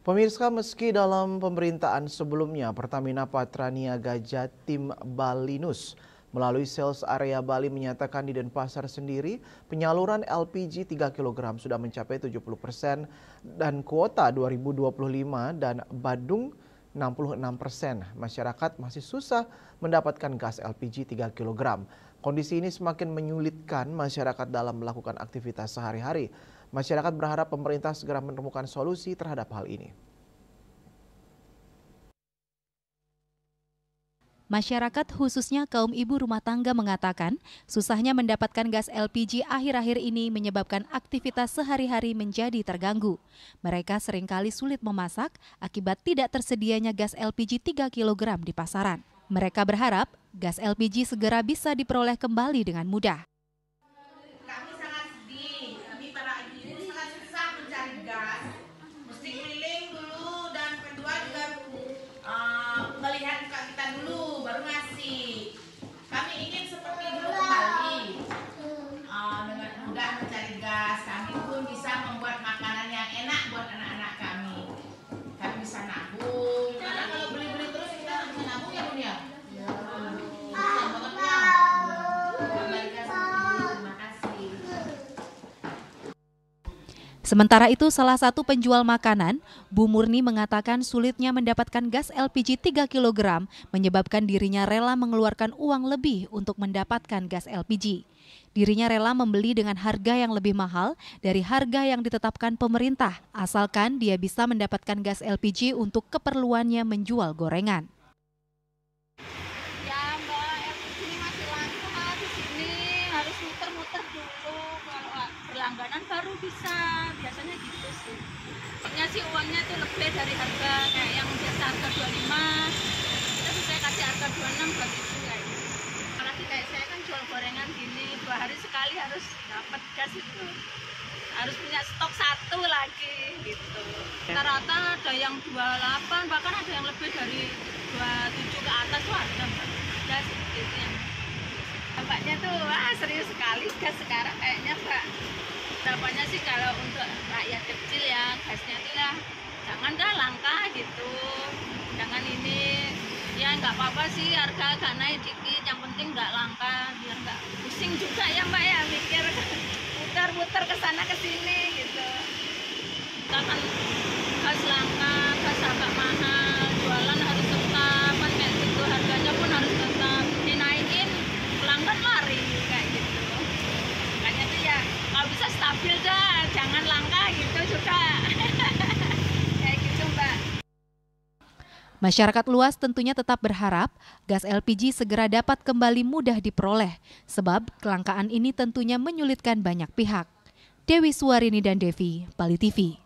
Pemirsa, meski dalam pemerintahan sebelumnya Pertamina Patraniaga Jatim Balinus melalui sales area Bali menyatakan di Denpasar sendiri penyaluran LPG 3 kg sudah mencapai 70% dan kuota 2025 dan Badung 66%. Masyarakat masih susah mendapatkan gas LPG 3 kg. Kondisi ini semakin menyulitkan masyarakat dalam melakukan aktivitas sehari-hari. Masyarakat berharap pemerintah segera menemukan solusi terhadap hal ini. Masyarakat khususnya kaum ibu rumah tangga mengatakan susahnya mendapatkan gas LPG akhir-akhir ini menyebabkan aktivitas sehari-hari menjadi terganggu. Mereka seringkali sulit memasak akibat tidak tersedianya gas LPG 3 kg di pasaran. Mereka berharap gas LPG segera bisa diperoleh kembali dengan mudah. Kami sangat sedih, kami para ibu sangat susah mencari gas. Mesti keliling dulu dan kedua juga melihat muka kita dulu baru ngasih. Kami ingin seperti dulu kembali dengan mudah mencari gas. Kami pun bisa membuat makanan yang enak buat anak-anak kami. Kami bisa nabung. Karena kalau beli-beli terus kita nggak bisa nabung ya Bun ya. Sementara itu, salah satu penjual makanan, Bu Murni mengatakan sulitnya mendapatkan gas LPG 3 kg menyebabkan dirinya rela mengeluarkan uang lebih untuk mendapatkan gas LPG. Dirinya rela membeli dengan harga yang lebih mahal dari harga yang ditetapkan pemerintah, asalkan dia bisa mendapatkan gas LPG untuk keperluannya menjual gorengan. Ya Mbak, LPG ini masih langka di sini, harus muter-muter dulu, kalau berlangganan baru bisa. Biasanya gitu sih. Maksudnya sih uangnya tuh lebih dari harga kayak yang biasa harga 25, kita bisa kasih harga 26 buat itu kayak gitu. Apalagi kayak saya kan jual gorengan gini, 2 hari sekali harus dapat gas itu. Harus punya stok 1 lagi gitu. Rata-rata ada yang 28, bahkan ada yang lebih dari 27 ke atas tuh ada Mbak. Gas gitu yang dampaknya tuh serius sekali gas sekarang kayaknya Mbak. Dampaknya sih kalau untuk rakyat kecil ya gasnya itu ya jangan dah langka gitu, jangan ini ya nggak apa-apa sih harga agak naik dikit, yang penting nggak langka biar nggak pusing juga ya Mbak ya mikir muter-muter ke sana ke sini gitu. Kita kan gas langka, gas agak mahal, jualan harus tetap kan kayak gitu, harganya pun harus tetap dinaikin, pelanggan lari kayak gitu. Makanya tuh ya kalau bisa stabil dah, jangan langka gitu juga. Kayak gitu Mbak. Masyarakat luas tentunya tetap berharap gas LPG segera dapat kembali mudah diperoleh, sebab kelangkaan ini tentunya menyulitkan banyak pihak. Dewi Suwarini dan Devi, Bali TV.